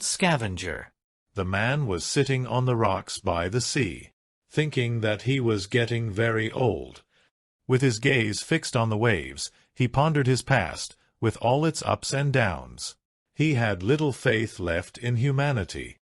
called Scavenger. The man was sitting on the rocks by the sea, thinking that he was getting very old. With his gaze fixed on the waves, he pondered his past, with all its ups and downs. He had little faith left in humanity.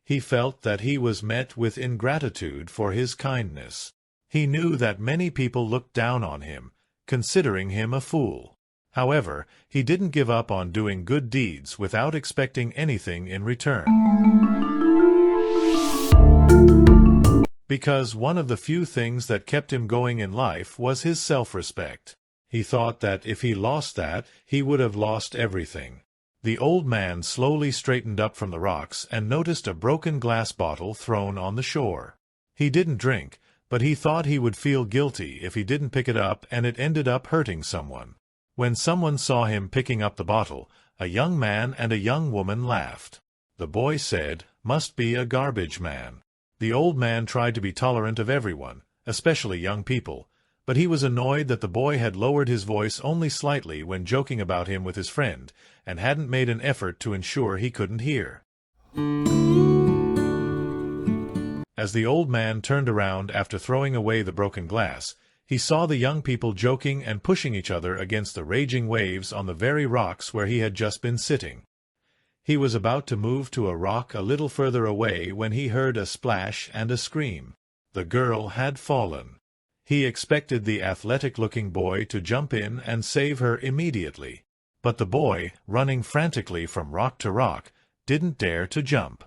He felt that he was met with ingratitude for his kindness. He knew that many people looked down on him, considering him a fool. However, he didn't give up on doing good deeds without expecting anything in return. Because one of the few things that kept him going in life was his self-respect. He thought that if he lost that, he would have lost everything. The old man slowly straightened up from the rocks and noticed a broken glass bottle thrown on the shore. He didn't drink, but he thought he would feel guilty if he didn't pick it up, and it ended up hurting someone. When someone saw him picking up the bottle, a young man and a young woman laughed. The boy said, "Must be a garbage man." The old man tried to be tolerant of everyone, especially young people, but he was annoyed that the boy had lowered his voice only slightly when joking about him with his friend, and hadn't made an effort to ensure he couldn't hear. As the old man turned around after throwing away the broken glass, he saw the young people joking and pushing each other against the raging waves on the very rocks where he had just been sitting. He was about to move to a rock a little further away when he heard a splash and a scream. The girl had fallen. He expected the athletic-looking boy to jump in and save her immediately. But the boy, running frantically from rock to rock, didn't dare to jump.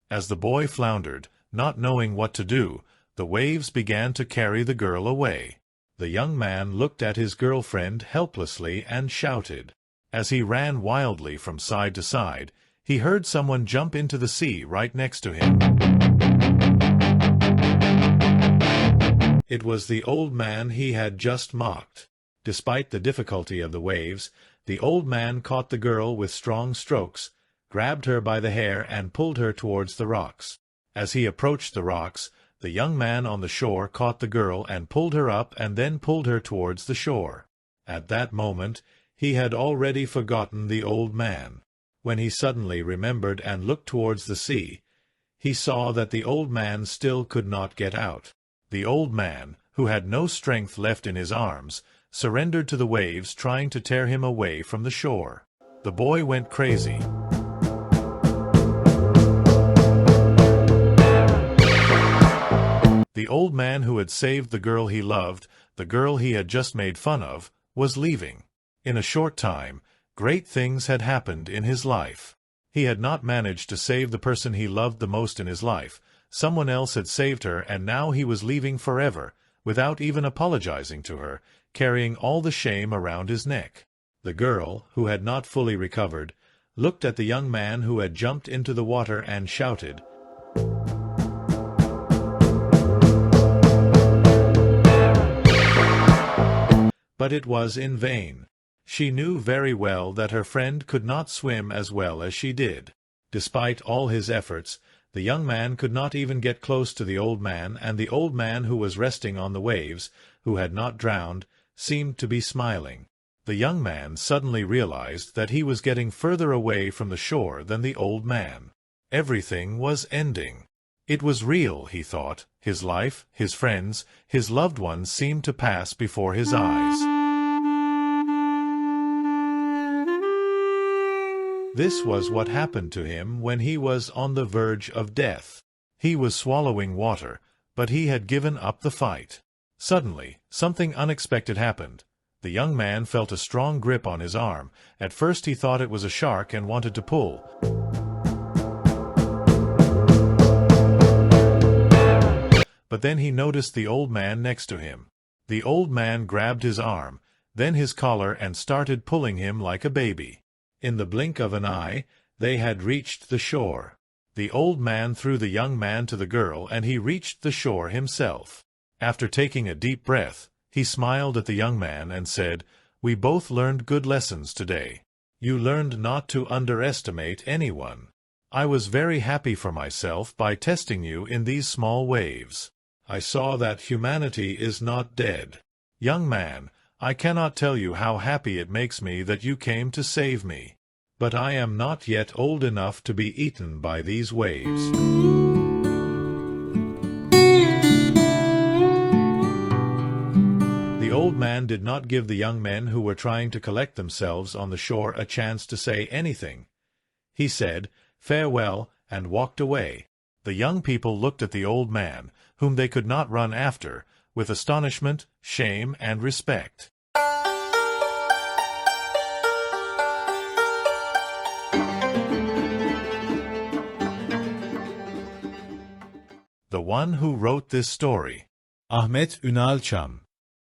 As the boy floundered, not knowing what to do, the waves began to carry the girl away. The young man looked at his girlfriend helplessly and shouted. As he ran wildly from side to side, he heard someone jump into the sea right next to him. It was the old man he had just mocked. Despite the difficulty of the waves, the old man caught the girl with strong strokes, grabbed her by the hair and pulled her towards the rocks. As he approached the rocks, the young man on the shore caught the girl and pulled her up and then pulled her towards the shore. At that moment, he had already forgotten the old man. When he suddenly remembered and looked towards the sea, he saw that the old man still could not get out. The old man, who had no strength left in his arms, surrendered to the waves trying to tear him away from the shore. The boy went crazy. The old man who had saved the girl he loved, the girl he had just made fun of, was leaving. In a short time, great things had happened in his life. He had not managed to save the person he loved the most in his life. Someone else had saved her, and now he was leaving forever, without even apologizing to her, carrying all the shame around his neck. The girl, who had not fully recovered, looked at the young man who had jumped into the water and shouted. But it was in vain. She knew very well that her friend could not swim as well as she did. Despite all his efforts, the young man could not even get close to the old man, and the old man who was resting on the waves, who had not drowned, seemed to be smiling. The young man suddenly realized that he was getting further away from the shore than the old man. Everything was ending. It was real, he thought. His life, his friends, his loved ones seemed to pass before his eyes. This was what happened to him when he was on the verge of death. He was swallowing water, but he had given up the fight. Suddenly, something unexpected happened. The young man felt a strong grip on his arm. At first he thought it was a shark and wanted to pull. But then he noticed the old man next to him. The old man grabbed his arm, then his collar, and started pulling him like a baby. In the blink of an eye, they had reached the shore. The old man threw the young man to the girl, and he reached the shore himself. After taking a deep breath, he smiled at the young man and said, "We both learned good lessons today. You learned not to underestimate anyone. I was very happy for myself by testing you in these small waves. I saw that humanity is not dead. Young man, I cannot tell you how happy it makes me that you came to save me." but I am not yet old enough to be eaten by these waves. The old man did not give the young men who were trying to collect themselves on the shore a chance to say anything. He said, "Farewell," and walked away. The young people looked at the old man, whom they could not run after, with astonishment, shame, and respect. The one who wrote this story. Ahmet Ünal Çam